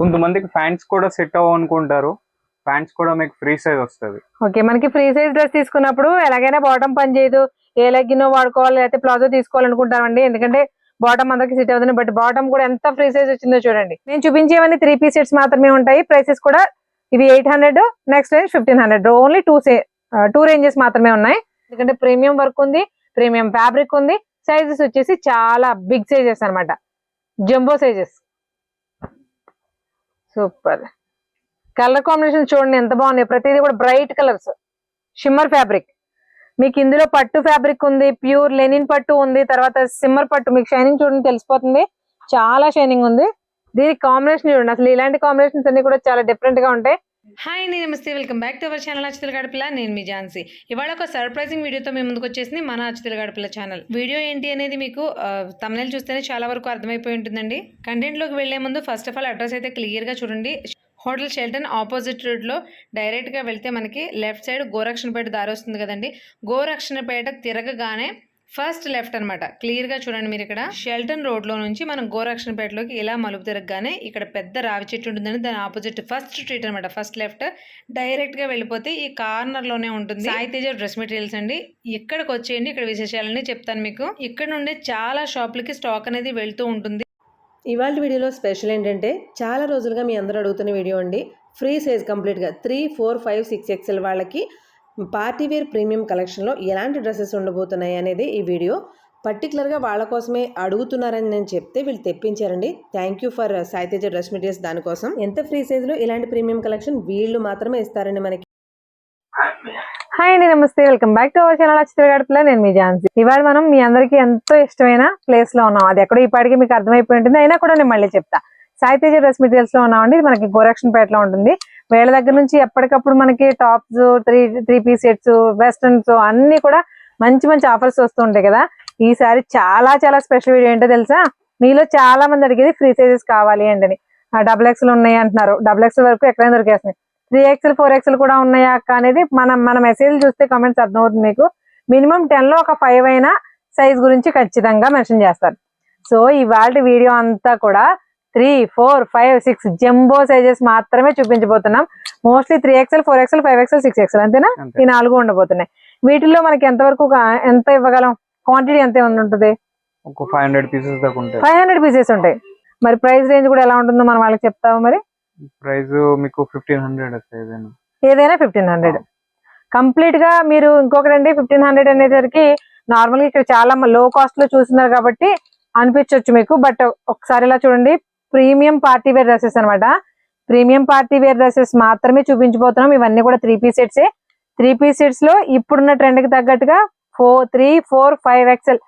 కొంతమందికి ప్యాంట్స్ కూడా set అవ్వనుకుంటారు, pants కూడా మీకు ఫ్రీ సైజ్ వస్తుంది. ఓకే, మనకి ఫ్రీ సైజ్ డ్రెస్ తీసుకున్నప్పుడు ఎలాగైనా బాటమ్ పని చేయదు, ఏ లెగ్గినో వాడుకోవాలి లేకపోతే ప్లాజో తీసుకోవాలనుకుంటామండి. ఎందుకంటే బాటమ్ అందరికి సెట్ అవుతుంది. బట్ బాటమ్ కూడా ఎంత ఫ్రీ సైజ్ వచ్చిందో చూడండి. నేను చూపించేవన్నీ 3 పీస్ సెట్స్ మాత్రమే ఉంటాయి. ప్రైసెస్ కూడా ఇవి 800, next range 1500. Only two ranges మాత్రమే ఉన్నాయి. ఎందుకంటే ప్రీమియం వర్క్ ఉంది, ప్రీమియం ఫ్యాబ్రిక్ ఉంది. సైజెస్ వచ్చేసి చాలా బిగ్ సైజెస్ అన్నమాట, jumbo sizes. Super colour combination చూడండి ఎంత బాగున్నాయి. ప్రతిదీ కూడా బ్రైట్ కలర్స్, షిమ్మర్ ఫ్యాబ్రిక్. మీకు ఇందులో పట్టు ఫ్యాబ్రిక్ ఉంది, ప్యూర్ లెనిన్ పట్టు ఉంది, తర్వాత సిమ్మర్ పట్టు. మీకు షైనింగ్ చూడండి తెలిసిపోతుంది, చాలా షైనింగ్ ఉంది. దీనికి కాంబినేషన్ చూడండి, అసలు ఇలాంటి కాంబినేషన్స్ అన్ని కూడా చాలా డిఫరెంట్ గా ఉంటాయి. హాయ్ అండి, నమస్తే, welcome back to our channel Achchithala Gadapala. నేను మీ ఝాన్సీ. ఇవాళ ఒక సర్ప్రైజింగ్ వీడియోతో మేము ముందుకు వచ్చేసింది మన అచ్చితల గడపల ఛానల్. వీడియో ఏంటి అనేది మీకు తమ్నెయిల్ చూస్తేనే చాలా వరకు అర్థమైపోయి ఉంటుందండి. కంటెంట్లోకి వెళ్లే ముందు ఫస్ట్ ఆఫ్ ఆల్ అడ్రస్ అయితే క్లియర్గా చూడండి. హోటల్ షెల్టన్ ఆపోజిట్ రోడ్లో డైరెక్ట్గా వెళ్తే మనకి లెఫ్ట్ సైడ్ గోరక్షణపేట దారి వస్తుంది కదండి. గోరక్షణపేట తిరగగానే ఫస్ట్ లెఫ్ట్ అనమాట. క్లియర్గా చూడండి మీరు. ఇక్కడ షెల్టన్ రోడ్లో నుంచి మనం గోరక్షణపేటలోకి ఇలా మలుపు తిరగగానే ఇక్కడ పెద్ద రావి చెట్టు ఉంటుందండి. దాని ఆపోజిట్ ఫస్ట్ స్ట్రీట్ అనమాట. ఫస్ట్ లెఫ్ట్ డైరెక్ట్గా వెళ్ళిపోతే ఈ కార్నర్లోనే ఉంటుంది సాయి తేజ డ్రెస్ మెటీరియల్స్ అండి. ఇక్కడికి వచ్చేయండి, ఇక్కడ విశేషాలన్నీ చెప్తాను మీకు. ఇక్కడ నుండి చాలా షాపులకి స్టాక్ అనేది వెళ్తూ ఉంటుంది. ఇవాళ వీడియోలో స్పెషల్ ఏంటంటే చాలా రోజులుగా మీ అందరూ అడుగుతున్న వీడియో అండి. ఫ్రీ సైజ్ కంప్లీట్గా 3, 4, 5, 6 XL వాళ్ళకి పార్టీవేర్ ప్రీమియం కలెక్షన్లో ఎలాంటి డ్రెస్సెస్ ఉండబోతున్నాయి అనేది ఈ వీడియో. పర్టికులర్గా వాళ్ళ కోసమే అడుగుతున్నారని నేను చెప్తే వీళ్ళు తెప్పించారండి. Thank you for Sai Teja dress materials. దానికోసం ఎంత ఫ్రీ సైజ్లో ఇలాంటి ప్రీమియం కలెక్షన్ వీళ్ళు మాత్రమే ఇస్తారండి మనకి. హాయ్ అండి, నమస్తే, welcome back to our channel Achchithala Gadapala. నేను మీ ఝాన్సీ. ఇవాళ మనం మీ అందరికి ఎంతో ఇష్టమైన ప్లేస్ లో ఉన్నాం. అది ఎక్కడో ఈ పాటికి మీకు అర్థమైపోయి ఉంటుంది, అయినా కూడా నేను మళ్ళీ చెప్తా. సాయి తేజ డ్రెస్ మెటీరియల్స్ లో ఉన్నామండి. ఇది మనకి గోరక్షణపేటలో ఉంటుంది. వీళ్ళ దగ్గర నుంచి ఎప్పటికప్పుడు మనకి tops, three piece sets, westerns అన్ని కూడా మంచి మంచి ఆఫర్స్ వస్తూ ఉంటాయి కదా. ఈసారి చాలా చాలా స్పెషల్ వీడియో ఏంటో తెలుసా? మీలో చాలా మంది అడిగేది ఫ్రీ సైజెస్ కావాలి అంటని. XXL ఉన్నాయి అంటున్నారు. XXL వరకు ఎక్కడైనా దొరికేస్తున్నాయి. 3XL, 4XL కూడా ఉన్నాయా అక్క అనేది మన మెసేజ్ చూస్తే కామెంట్స్ అర్థమవుతుంది మీకు. మినిమం 10లో ఒక 5 అయినా సైజ్ గురించి ఖచ్చితంగా మెన్షన్ చేస్తారు. సో ఇవాళ వీడియో అంతా కూడా 3, 4, 5, 6 జంబో సైజెస్ మాత్రమే చూపించబోతున్నాం. Mostly 3XL, 4XL, 5XL, 6XL అంతేనా? ఈ 4 ఉండబోతున్నాయి. వీటిల్లో మనకి ఎంత ఇవ్వగలం? క్వాంటిటీ ఎంత ఉంటుంది? ఒక 500 పీసెస్ దాకా ఉంటాయి. 500 పీసెస్ ఉంటాయి. మరి ప్రైస్ రేంజ్ కూడా ఎలా ఉంటుందో మనం వాళ్ళకి చెప్తాము. మరి ప్రైస్ మీకు 1500 వస్తాయి. ఏదైనా 1500 కంప్లీట్ గా. మీరు ఇంకొకటి అండి, 1500 అనేసరికి నార్మల్ గా ఇక్కడ చాలా లో కాస్ట్ లో చూస్తున్నారు కాబట్టి అనిపించవచ్చు మీకు. బట్ ఒకసారి ఇలా చూడండి, ప్రీమియం పార్టీ వేర్ డ్రెస్సెస్ అనమాట. ప్రీమియం పార్టీ వేర్ డ్రెస్సెస్ మాత్రమే చూపించబోతున్నాం. ఇవన్నీ కూడా 3 పీస్ సెట్సే. 3 పీస్ సెట్స్ లో ఇప్పుడున్న ట్రెండ్ కి తగ్గట్టుగా 3, 4, 5XL,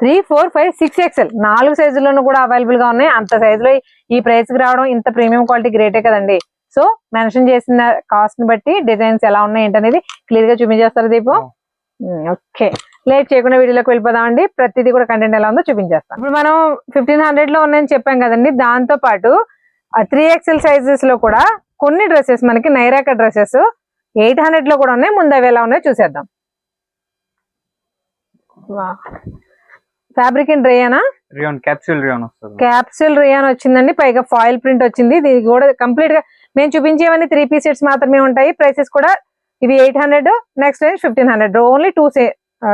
3, 4, 5, 6XL 4 సైజుల్లోనూ కూడా అవైలబుల్ గా ఉన్నాయి. అంత సైజులో ఈ ప్రైస్ కి రావడం ఇంత ప్రీమియం క్వాలిటీ గ్రేటే కదండి. సో మెన్షన్ చేసిన కాస్ట్ ని బట్టి డిజైన్స్ ఎలా ఉన్నాయి ఏంటనేది క్లియర్ గా చూపించేస్తారు దీపు. ఓకే, లేట్ చేయకుండా వీడియోలోకి వెళ్ళిపోదామండి. ప్రతిదీ కూడా కంటెంట్ ఎలా ఉందో చూపించేస్తాం. ఇప్పుడు మనం 1500 లో ఉన్నాయని చెప్పాం కదండి. దాంతో పాటు 3XL సైజెస్ లో కూడా కొన్ని డ్రెస్సెస్ మనకి నైరాక డ్రెస్సెస్ 800 లో కూడా ఉన్నాయి. ముందు అవి ఎలా ఉన్నాయో చూసేద్దాం. ఫ్యాబ్రిక్ అండ్ రేయానా? క్యాప్సూల్ రేయాన్ వస్తుంది. క్యాప్సూల్ రేయాన్ వచ్చిందండి. పైగా ఫాయిల్ ప్రింట్ వచ్చింది. దీనికి కూడా కంప్లీట్ గా మేము చూపించేవన్నీ 3 పీస్ సెట్స్ మాత్రమే ఉంటాయి. ప్రైసెస్ కూడా ఇవి 800, next range 1500. Only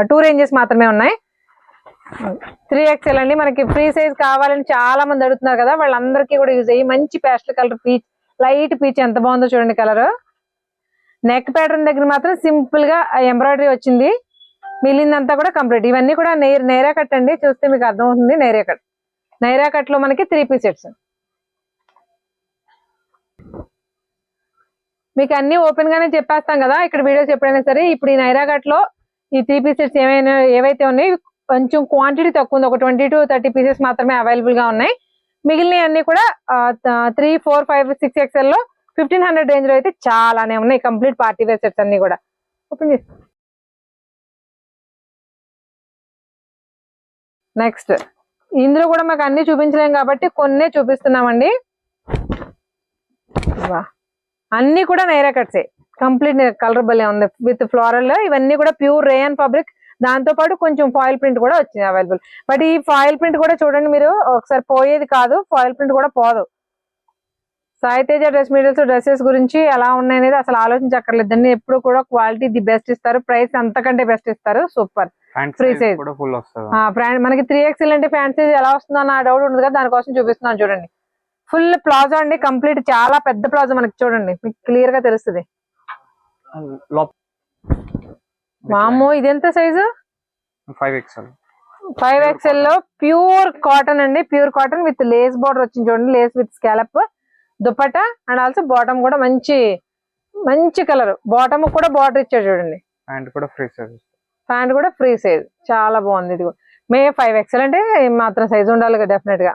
two ranges మాత్రమే ఉన్నాయి. 3XL అండి. మనకి ఫ్రీ సైజ్ కావాలని చాలా మంది అడుగుతున్నారు కదా, వాళ్ళందరికీ కూడా యూజ్ అయ్యి మంచి pastel colour peach, light peach ఎంత బాగుందో చూడండి కలర్. నెక్ ప్యాటర్న్ దగ్గర మాత్రం సింపుల్ గా ఎంబ్రాయిడరీ వచ్చింది. మిగిలిందంతా కూడా కంప్లీట్. ఇవన్నీ కూడా నైరా కట్ అండి. చూస్తే మీకు అర్థమవుతుంది. నైరా కట్ లో మనకి 3 పీస్ సెట్స్. మీకు అన్ని ఓపెన్ గానే చెప్పేస్తాం కదా ఇక్కడ వీడియోస్ ఎప్పుడైనా సరే. ఇప్పుడు ఈ నైరా కట్ లో ఈ 3 పీస్ సెట్స్ ఏవైతే ఉన్నాయి కొంచెం క్వాంటిటీ తక్కువ ఉంది. ఒక 20 to 30 పీసెస్ మాత్రమే అవైలబుల్ గా ఉన్నాయి. మిగిలిన అన్ని కూడా 3, 4, 5, 6XL లో 1500 రేంజ్ లో అయితే చాలానే ఉన్నాయి. కంప్లీట్ పార్టీ వేర్ సెట్స్ అన్ని కూడా ఓపెన్ చేసి. నెక్స్ట్ ఇందులో కూడా మాకు అన్ని చూపించలేం కాబట్టి కొన్ని చూపిస్తున్నామండి. అన్ని కూడా నైరా కట్సే. కంప్లీట్ కలర్ భలే ఉంది విత్ ఫ్లోరల్. ఇవన్నీ కూడా ప్యూర్ రేయన్ ఫ్యాబ్రిక్. దాంతో పాటు కొంచెం ఫాయిల్ ప్రింట్ కూడా వచ్చింది అవైలబుల్. బట్ ఈ ఫాయిల్ ప్రింట్ కూడా చూడండి మీరు, ఒకసారి పోయేది కాదు. ఫాయిల్ ప్రింట్ కూడా పోదు. Sai Teja dress materials dresses గురించి ఎలా ఉన్నాయి అనేది అసలు ఆలోచించక్కర్లేదండి. ఎప్పుడు కూడా క్వాలిటీ ది బెస్ట్ ఇస్తారు, ప్రైస్ అంతకంటే బెస్ట్ ఇస్తారు. సూపర్ ఫ్రీ సైజ్ కూడా ఫుల్ వస్తుంది. మనకి 3XL అంటే ఫ్యాంట్ సైజ్ ఎలా వస్తుందో అన్న డౌట్ ఉంది కదా, దానికోసం చూపిస్తున్నాను చూడండి. ఫుల్ ప్లాజో అండి, కంప్లీట్ చాలా పెద్ద ప్లాజో మనకి చూడండి, మీకు క్లియర్ గా తెలుస్తుంది. వామ్మో ఇదెంత సైజు? 5XL. 5XL లో ప్యూర్ కాటన్ అండి, pure cotton with lace border వచ్చింది చూడండి, Lay's with scallop dupatta and also bottom కూడా మంచి మంచి కలర్, బాటమ్ కూడా బార్డర్ ఇచ్చాడు చూడండి. ప్యాంట్ కూడా ఫ్రీ సైజ్, ప్యాంట్ కూడా ఫ్రీ సైజ్, చాలా బాగుంది. ఇది మే 5XL అంటే మాత్రం సైజ్ ఉండాలి కదా డెఫినెట్ గా.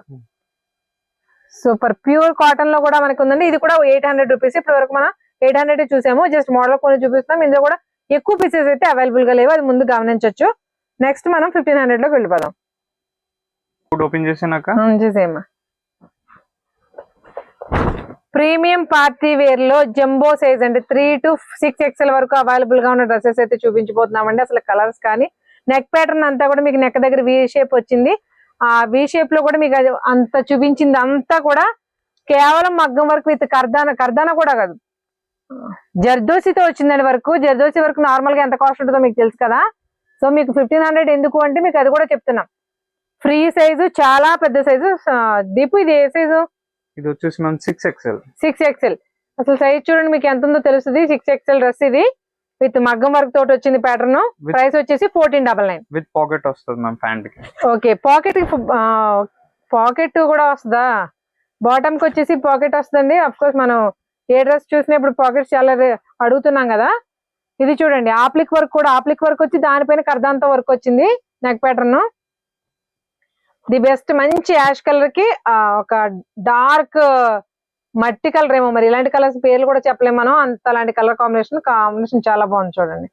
సూపర్ ప్యూర్ కాటన్ లో కూడా మనకి ఉందండి. ఇది కూడా 800 రూపీస్. ఇప్పటి వరకు మనం 800 చూసాము, జస్ట్ మోడల్ కొన్ని చూపిస్తాం. ఇందులో కూడా ఎక్కువ పీసెస్ అయితే అవైలబుల్ గా లేవు, అది ముందు గమనించవచ్చు. నెక్స్ట్ మనం 1500 లోకి వెళ్ళిపోదాం. ఓపెన్ చేసినాక చూసేమ్మా, ప్రీమియం పార్టీ వేర్ లో జంబో సైజ్ అంటే 3 to 6XL వరకు అవైలబుల్ గా ఉన్న డ్రెస్సెస్ అయితే చూపించబోతున్నామండి. అసలు కలర్స్ కానీ నెక్ ప్యాటర్న్ అంతా కూడా మీకు నెక్ దగ్గర వి షేప్ వచ్చింది. ఆ వి షేప్ లో కూడా మీకు అది అంత చూపించింది అంతా కూడా కేవలం మగ్గం వర్క్ విత్ కర్దానా కూడా కాదు, జర్దోసితో వచ్చిందండి వర్క్. జర్దోసి వర్క్ నార్మల్ గా ఎంత కాస్ట్ ఉంటుందో మీకు తెలుసు కదా. సో మీకు 1500 ఎందుకు అంటే మీకు అది కూడా చెప్తున్నాం. ఫ్రీ సైజు, చాలా పెద్ద సైజు. దీపు ఇది ఏ సైజు? ఇది వచ్చేసి మనం 6XL. 6XL అసలు సైజ్ చూడండి మీకు ఎంత ఉందో తెలుస్తుంది. 6XL డ్రెస్ ఇది విత్ మగ్గం వర్క్ తోటి వచ్చింది ప్యాటర్న్. ప్రైస్ వచ్చేసి 1499 విత్ పాకెట్ వస్తుంది మ్యామ్ ప్యాంట్ కి. ఓకే పాకెట్ కూడా వస్తుందా? బాటమ్ కి వచ్చేసి పాకెట్ వస్తుందండి. అఫ్ కోర్స్ మనం ఏ డ్రెస్ చూసినా ఇప్పుడు పాకెట్స్ చాలా అడుగుతున్నాం కదా. ఇది చూడండి ఆప్లిక్ వర్క్ కూడా, ఆప్లిక్ వర్క్ వచ్చి దానిపైన కర్దాంతో వర్క్ వచ్చింది నెక్ ప్యాటర్న్. ది బెస్ట్ మంచి యాష్ కలర్ కి ఒక డార్క్ మట్టి కలర్ ఏమో, మరి ఇలాంటి కలర్స్ పేర్లు కూడా చెప్పలేము మనం, అంత అలాంటి కలర్ కాంబినేషన్ చాలా బాగుంది చూడండి.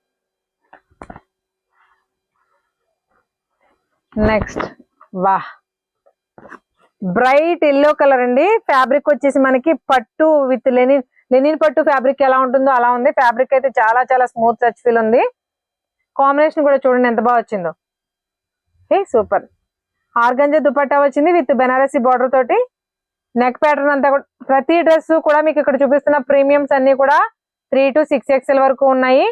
నెక్స్ట్ వా బ్రైట్ ఎల్లో కలర్ అండి. ఫ్యాబ్రిక్ వచ్చేసి మనకి పట్టు విత్ లెనిన్ పట్టు ఫ్యాబ్రిక్ ఎలా ఉంటుందో అలా ఉంది. ఫ్యాబ్రిక్ అయితే చాలా చాలా స్మూత్ టచ్ ఫీల్ ఉంది. కాంబినేషన్ కూడా చూడండి ఎంత బాగా వచ్చిందో. సూపర్ ఆర్గంజా దుపట్టా వచ్చింది విత్ బెనారసీ బార్డర్ తోటి. నెక్ ప్యాటర్న్ అంతా కూడా ప్రతి డ్రెస్ కూడా మీకు ఇక్కడ చూపిస్తున్న ప్రీమియమ్స్ అన్ని కూడా 3 to 6XL వరకు ఉన్నాయి.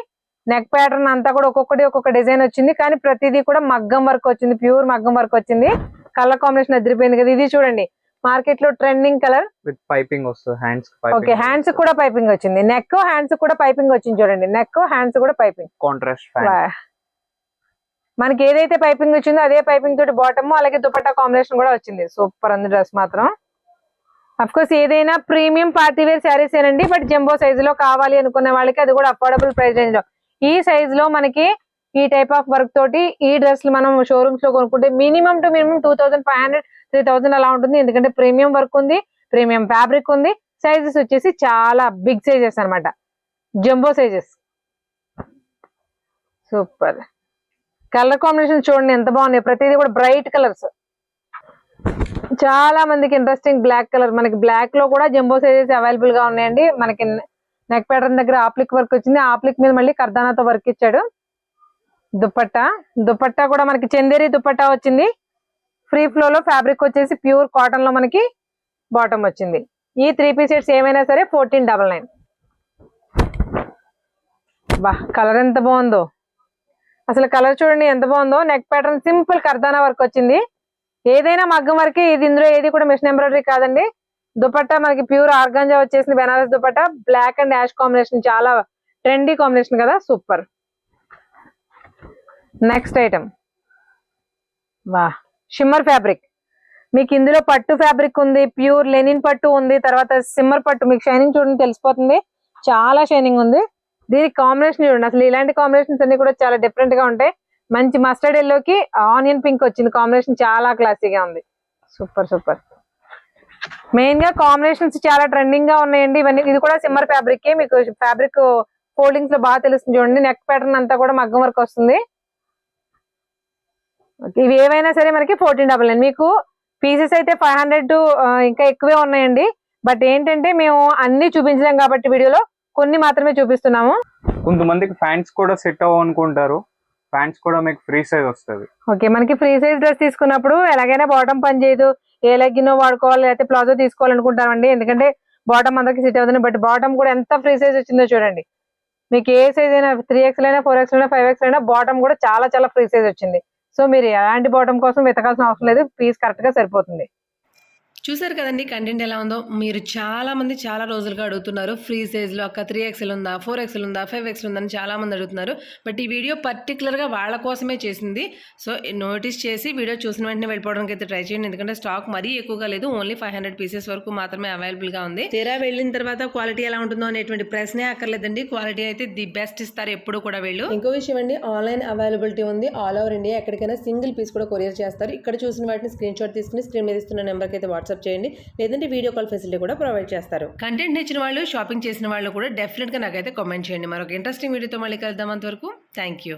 నెక్ ప్యాటర్న్ అంతా కూడా ఒక్కొక్క డిజైన్ వచ్చింది, కానీ ప్రతిదీ కూడా మగ్గం వర్క్ వచ్చింది, ప్యూర్ మగ్గం వర్క్ వచ్చింది. కలర్ కాంబినేషన్ అదిరిపోయింది కదా. ఇది చూడండి మార్కెట్ లో ట్రెండింగ్ కలర్ విత్ పైపింగ్ వస్తుంది హ్యాండ్స్. ఓకే హ్యాండ్స్ కూడా పైపింగ్ వచ్చింది, నెక్ హ్యాండ్స్ కూడా పైపింగ్ వచ్చింది చూడండి. నెక్ హ్యాండ్స్ కూడా పైపింగ్ కాంట్రాస్ట్. మనకి ఏదైతే పైపింగ్ వచ్చిందో అదే పైపింగ్ తోటి బాటమ్, అలాగే దుపట్టా కాంబినేషన్ కూడా వచ్చింది. సూపర్ ఉంది డ్రెస్ మాత్రం. అఫ్ కోర్స్ ఏదైనా ప్రీమియం పార్టీ వేర్ శారీస్ ఏనండి, బట్ జంబో సైజ్ లో కావాలి అనుకునే వాళ్ళకి అది కూడా అఫోర్డబుల్ ప్రైస్ రేంజ్ లో. ఈ సైజ్ లో మనకి ఈ టైప్ ఆఫ్ వర్క్ తోటి ఈ డ్రెస్లు మనం షోరూమ్స్ లో కొనుక్కుంటే మినిమం టు మినిమం 2500 3000 అలా ఉంటుంది. ఎందుకంటే ప్రీమియం వర్క్ ఉంది, ప్రీమియం ఫ్యాబ్రిక్ ఉంది. సైజెస్ వచ్చేసి చాలా బిగ్ సైజెస్ అన్నమాట, jumbo sizes. Super colour combination చూడండి ఎంత బాగున్నాయి, ప్రతిదీ కూడా బ్రైట్ కలర్స్. చాలా మందికి ఇంట్రెస్టింగ్ బ్లాక్ కలర్, మనకి బ్లాక్ లో కూడా జంబో సైజెస్ అవైలబుల్ గా ఉన్నాయండి. మనకి నెక్ ప్యాటర్న్ దగ్గర ఆప్లిక్ వర్క్ వచ్చింది, ఆప్లిక్ మీద మళ్ళీ కర్దానాతో వర్క్ ఇచ్చాడు. దుపట్టా కూడా మనకి చందేరి దుపట్టా వచ్చింది. ఫ్రీ ఫ్లో లో ఫ్యాబ్రిక్ వచ్చేసి ప్యూర్ కాటన్ లో మనకి బాటమ్ వచ్చింది. ఈ 3 పీస్ సెట్స్ ఏమైనా సరే 1499. బా కలర్ ఎంత బాగుందో, అసలు కలర్ చూడండి ఎంత బాగుందో. నెక్ ప్యాటర్న్ సింపుల్ కర్దానా వర్క్ వచ్చింది, ఏదైనా మగ్గం వరకే ఇది. ఇందులో ఏది కూడా మిషన్ ఎంబ్రాయిడరీ కాదండి. దుపట్టా మనకి ప్యూర్ ఆర్గాంజా వచ్చేసింది, Banaras dupatta. Black and ash combination చాలా ట్రెండీ కాంబినేషన్ కదా, సూపర్. నెక్స్ట్ ఐటమ్ వా షిమ్మర్ ఫ్యాబ్రిక్. మీకు ఇందులో పట్టు ఫ్యాబ్రిక్ ఉంది, ప్యూర్ లెనిన్ పట్టు ఉంది, తర్వాత సిమ్మర్ పట్టు. మీకు షైనింగ్ చూడండి తెలిసిపోతుంది, చాలా షైనింగ్ ఉంది. దీనికి కాంబినేషన్ చూడండి, అసలు ఇలాంటి కాంబినేషన్స్ అన్ని కూడా చాలా డిఫరెంట్ గా ఉంటాయి. మంచి మస్టర్డ్ ఎల్లోకి ఆనియన్ పింక్ వచ్చింది, కాంబినేషన్ చాలా క్లాసీగా ఉంది. Super super. మెయిన్ గా కాంబినేషన్స్ చాలా ట్రెండింగ్ గా ఉన్నాయండి ఇవన్నీ. ఇది కూడా సిమ్మర్ ఫ్యాబ్రిక్, మీకు ఫ్యాబ్రిక్ ఫోల్డింగ్స్ లో బాగా తెలుస్తుంది చూడండి. నెక్ ప్యాటర్న్ అంతా కూడా మగ్గం వర్క్ వస్తుంది. ఇవి ఏవైనా సరే మనకి 1499. మీకు పీసెస్ అయితే 500 ఇంకా ఎక్కువే ఉన్నాయండి. బట్ ఏంటంటే మేము అన్ని చూపించలేం కాబట్టి వీడియోలో కొన్ని మాత్రమే చూపిస్తున్నాము. కొంతమందికి ప్యాంట్స్ కూడా సెట్ అవ్వనుకుంటారు, ప్యాంట్స్ కూడా మీకు ఫ్రీ సైజ్ వస్తుంది. ఓకే మనకి ఫ్రీ సైజ్ డ్రెస్ తీసుకున్నప్పుడు ఎలాగైనా బాటమ్ పని చేయదు, ఏ లెగ్గినో వాడుకోవాలి లేకపోతే ప్లాజో తీసుకోవాలనుకుంటామండి. ఎందుకంటే బాటమ్ అందరికి సెట్ అవుతుంది. బట్ బాటమ్ కూడా ఎంత ఫ్రీ సైజ్ వచ్చిందో చూడండి. మీకు ఏ సైజ్ అయినా 3XL అయినా 4XL అయినా 5XL అయినా బాటమ్ కూడా చాలా చాలా ఫ్రీ సైజ్ వచ్చింది. సో మీరు ఎలాంటి బాటమ్ కోసం వెతకాల్సిన అవసరం లేదు, పీస్ కరెక్ట్ గా సరిపోతుంది. చూసారు కదండి కంటెంట్ ఎలా ఉందో. మీరు చాలా మంది చాలా రోజులుగా అడుగుతున్నారు ఫ్రీ సైజ్లో అక్క 3XL ఉందా, 4XL ఉందా, 5XL ఉందని చాలా మంది అడుగుతున్నారు. బట్ ఈ వీడియో పర్టికులర్గా వాళ్ళ కోసమే చేసింది. సో నోటీస్ చేసి వీడియో చూసిన వెంటనే వెళ్ళిపోవడానికి అయితే ట్రై చేయండి. ఎందుకంటే స్టాక్ మరీ ఎక్కువగా లేదు, ఓన్లీ 500 పీసెస్ వరకు మాత్రమే అవైలబుల్గా ఉంది. తీరా వెళ్ళిన తర్వాత క్వాలిటీ ఎలా ఉంటుందో అనేటువంటి ప్రశ్నే అక్కర్లేదండి. క్వాలిటీ అయితే ది బెస్ట్ ఇస్తారు ఎప్పుడు కూడా వీళ్ళు. ఇంకో విషయం అండి, ఆన్లైన్ అవైలబిలిటీ ఉంది ఆల్ ఓవర్ ఇండియా. ఎక్కడికైనా సింగిల్ పీస్ కూడా కొరియర్ చేస్తారు. ఇక్కడ చూసిన వాటిని స్క్రీన్ షాట్ తీసుకుని స్క్రీన్ మీద ఇస్తున్న నెంబర్కి అయితే వాట్సాప్ చేయండి, లేదంటే వీడియో కాల్ ఫెసిలిటీ కూడా ప్రొవైడ్ చేస్తారు. కంటెంట్ నచ్చిన వాళ్ళు, షాపింగ్ చేసిన వాళ్ళు కూడా డెఫినెట్గా నాకైతే కామెంట్ చేయండి. మరొక ఇంట్రెస్టింగ్ వీడియోతో మళ్ళీ కలుద్దాం. అంతవరకు థ్యాంక్ యూ.